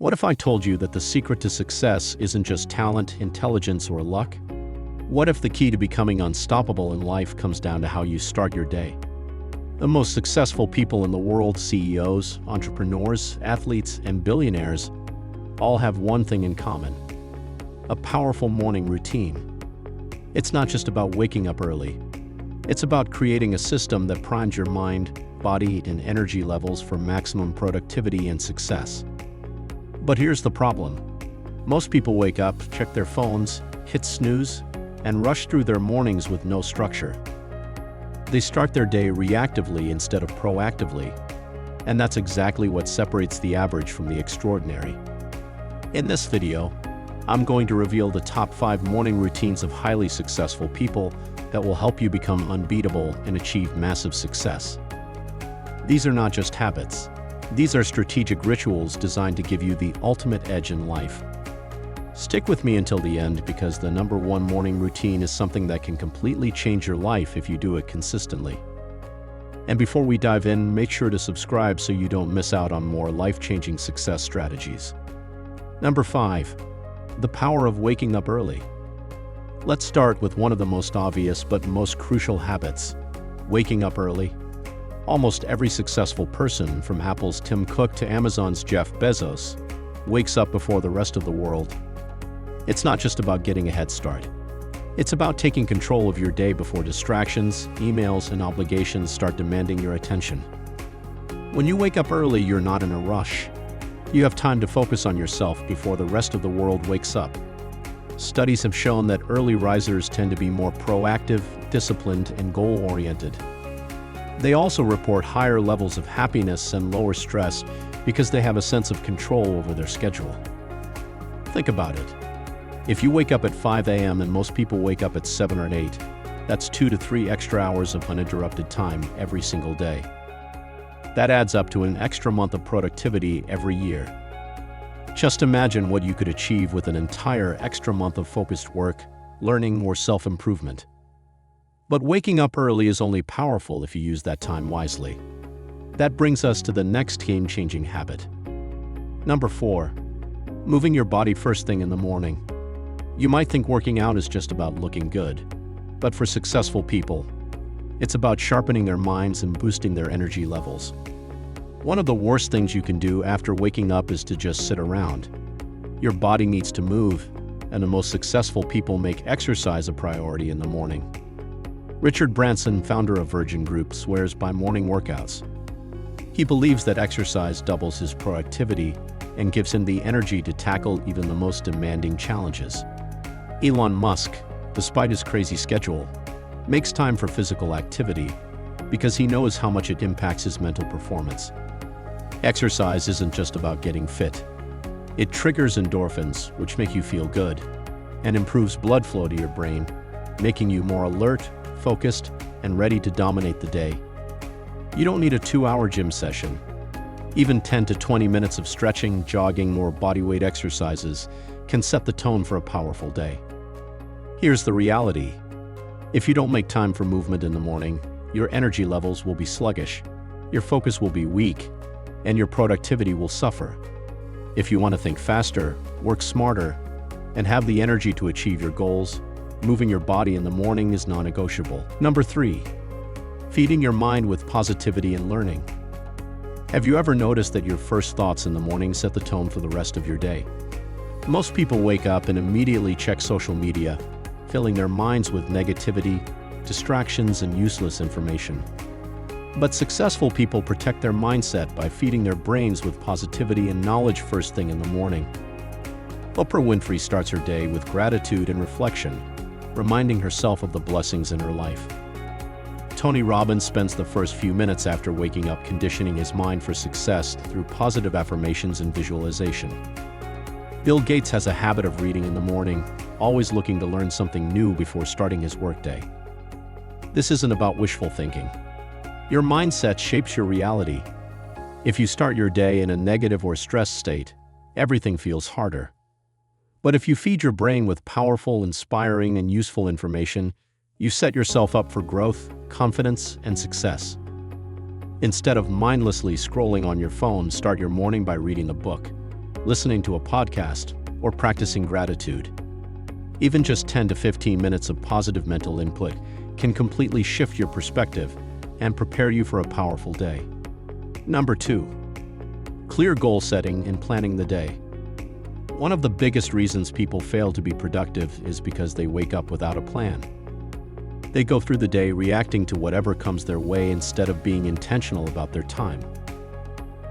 What if I told you that the secret to success isn't just talent, intelligence, or luck? What if the key to becoming unstoppable in life comes down to how you start your day? The most successful people in the world, CEOs, entrepreneurs, athletes, and billionaires, all have one thing in common: a powerful morning routine. It's not just about waking up early. It's about creating a system that primes your mind, body, and energy levels for maximum productivity and success. But here's the problem. Most people wake up, check their phones, hit snooze, and rush through their mornings with no structure. They start their day reactively instead of proactively, and that's exactly what separates the average from the extraordinary. In this video, I'm going to reveal the top 5 morning routines of highly successful people that will help you become unbeatable and achieve massive success. These are not just habits. These are strategic rituals designed to give you the ultimate edge in life. Stick with me until the end, because the number 1 morning routine is something that can completely change your life if you do it consistently. And before we dive in, make sure to subscribe so you don't miss out on more life-changing success strategies. Number 5. The power of waking up early. Let's start with one of the most obvious but most crucial habits: waking up early. Almost every successful person, from Apple's Tim Cook to Amazon's Jeff Bezos, wakes up before the rest of the world. It's not just about getting a head start. It's about taking control of your day before distractions, emails, and obligations start demanding your attention. When you wake up early, you're not in a rush. You have time to focus on yourself before the rest of the world wakes up. Studies have shown that early risers tend to be more proactive, disciplined, and goal-oriented. They also report higher levels of happiness and lower stress because they have a sense of control over their schedule. Think about it. If you wake up at 5 a.m. and most people wake up at 7 or 8, that's 2 to 3 extra hours of uninterrupted time every single day. That adds up to an extra month of productivity every year. Just imagine what you could achieve with an entire extra month of focused work, learning, or self-improvement. But waking up early is only powerful if you use that time wisely. That brings us to the next game-changing habit. Number 4. Moving your body first thing in the morning. You might think working out is just about looking good, but for successful people, it's about sharpening their minds and boosting their energy levels. One of the worst things you can do after waking up is to just sit around. Your body needs to move, and the most successful people make exercise a priority in the morning. Richard Branson, founder of Virgin Group, swears by morning workouts. He believes that exercise doubles his productivity and gives him the energy to tackle even the most demanding challenges. Elon Musk, despite his crazy schedule, makes time for physical activity because he knows how much it impacts his mental performance. Exercise isn't just about getting fit. It triggers endorphins, which make you feel good, and improves blood flow to your brain, making you more alert, focused, and ready to dominate the day. You don't need a 2-hour gym session. Even 10 to 20 minutes of stretching, jogging, or bodyweight exercises can set the tone for a powerful day. Here's the reality. If you don't make time for movement in the morning, your energy levels will be sluggish, your focus will be weak, and your productivity will suffer. If you want to think faster, work smarter, and have the energy to achieve your goals, moving your body in the morning is non-negotiable. Number 3. Feeding your mind with positivity and learning. Have you ever noticed that your first thoughts in the morning set the tone for the rest of your day? Most people wake up and immediately check social media, filling their minds with negativity, distractions, and useless information. But successful people protect their mindset by feeding their brains with positivity and knowledge first thing in the morning. Oprah Winfrey starts her day with gratitude and reflection, reminding herself of the blessings in her life. Tony Robbins spends the first few minutes after waking up conditioning his mind for success through positive affirmations and visualization. Bill Gates has a habit of reading in the morning, always looking to learn something new before starting his workday. This isn't about wishful thinking. Your mindset shapes your reality. If you start your day in a negative or stressed state, everything feels harder. But if you feed your brain with powerful, inspiring, and useful information, you set yourself up for growth, confidence, and success. Instead of mindlessly scrolling on your phone, start your morning by reading a book. listening to a podcast, or practicing gratitude. Even just 10 to 15 minutes of positive mental input can completely shift your perspective and prepare you for a powerful day. Number 2. Clear goal setting and planning the day. One of the biggest reasons people fail to be productive is because they wake up without a plan. They go through the day reacting to whatever comes their way instead of being intentional about their time.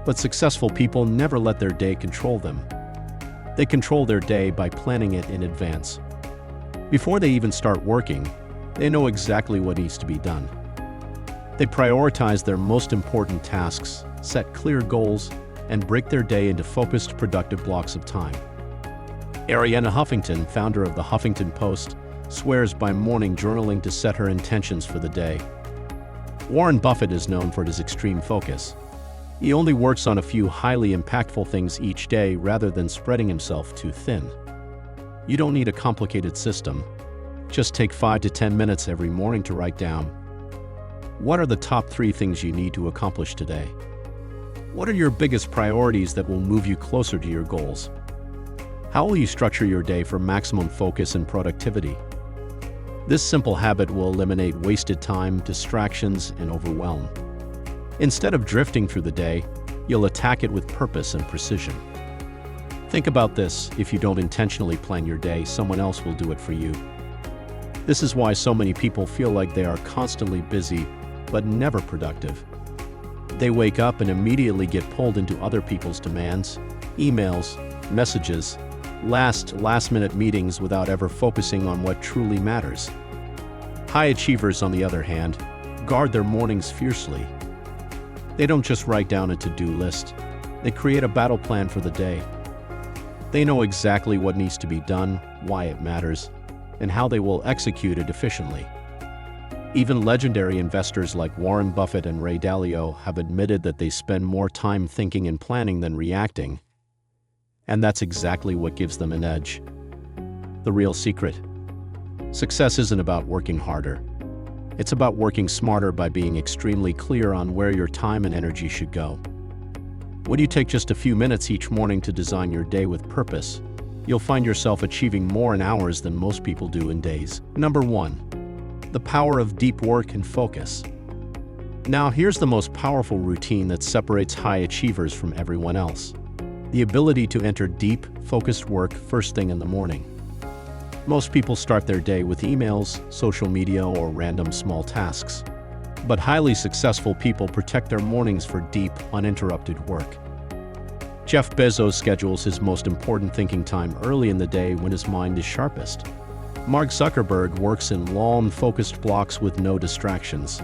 But successful people never let their day control them. They control their day by planning it in advance. Before they even start working, they know exactly what needs to be done. They prioritize their most important tasks, set clear goals, and break their day into focused, productive blocks of time. Arianna Huffington, founder of the Huffington Post, swears by morning journaling to set her intentions for the day. Warren Buffett is known for his extreme focus. He only works on a few highly impactful things each day rather than spreading himself too thin. You don't need a complicated system. Just take 5 to 10 minutes every morning to write down, what are the top 3 things you need to accomplish today? What are your biggest priorities that will move you closer to your goals? How will you structure your day for maximum focus and productivity? This simple habit will eliminate wasted time, distractions, and overwhelm. Instead of drifting through the day, you'll attack it with purpose and precision. Think about this: if you don't intentionally plan your day, someone else will do it for you. This is why so many people feel like they are constantly busy, but never productive. They wake up and immediately get pulled into other people's demands, emails, messages, last-minute meetings without ever focusing on what truly matters. High achievers, on the other hand, guard their mornings fiercely. They don't just write down a to-do list. They create a battle plan for the day. They know exactly what needs to be done, why it matters, and how they will execute it efficiently. Even legendary investors like Warren Buffett and Ray Dalio have admitted that they spend more time thinking and planning than reacting. And that's exactly what gives them an edge. The real secret: success isn't about working harder. It's about working smarter by being extremely clear on where your time and energy should go. When you take just a few minutes each morning to design your day with purpose, you'll find yourself achieving more in hours than most people do in days. Number 1. The power of deep work and focus. Now, here's the most powerful routine that separates high achievers from everyone else: the ability to enter deep, focused work first thing in the morning. Most people start their day with emails, social media, or random small tasks. But highly successful people protect their mornings for deep, uninterrupted work. Jeff Bezos schedules his most important thinking time early in the day when his mind is sharpest. Mark Zuckerberg works in long, focused blocks with no distractions.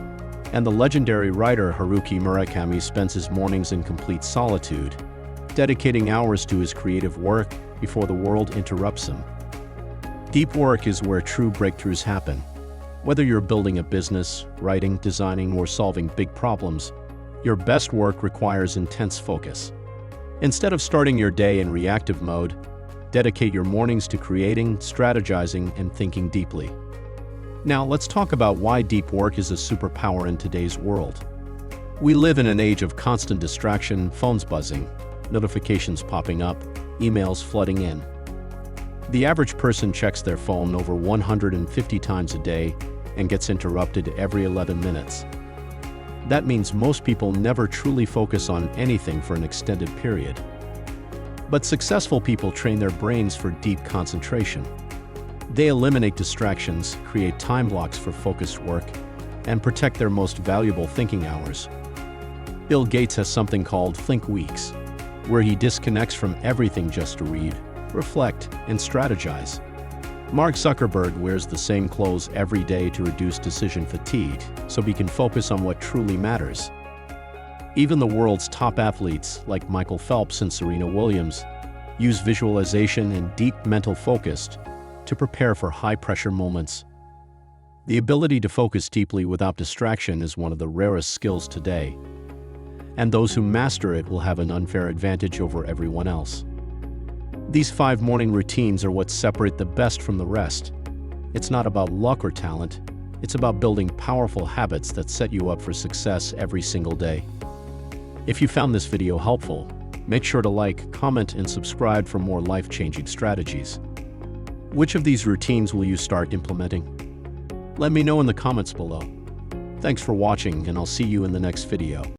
And the legendary writer Haruki Murakami spends his mornings in complete solitude, dedicating hours to his creative work before the world interrupts him. Deep work is where true breakthroughs happen. Whether you're building a business, writing, designing, or solving big problems, your best work requires intense focus. Instead of starting your day in reactive mode, dedicate your mornings to creating, strategizing, and thinking deeply. Now, let's talk about why deep work is a superpower in today's world. We live in an age of constant distraction, phones buzzing, notifications popping up, emails flooding in. The average person checks their phone over 150 times a day and gets interrupted every 11 minutes. That means most people never truly focus on anything for an extended period. But successful people train their brains for deep concentration. They eliminate distractions, create time blocks for focused work, and protect their most valuable thinking hours. Bill Gates has something called Think Weeks, where he disconnects from everything just to read, reflect, and strategize. Mark Zuckerberg wears the same clothes every day to reduce decision fatigue, so he can focus on what truly matters. Even the world's top athletes, like Michael Phelps and Serena Williams, use visualization and deep mental focus to prepare for high-pressure moments. The ability to focus deeply without distraction is one of the rarest skills today, and those who master it will have an unfair advantage over everyone else. These 5 morning routines are what separate the best from the rest. It's not about luck or talent. It's about building powerful habits that set you up for success every single day. If you found this video helpful, Make sure to like, comment, and subscribe for more life-changing strategies. Which of these routines will you start implementing? Let me know in the comments below. Thanks for watching, and I'll see you in the next video.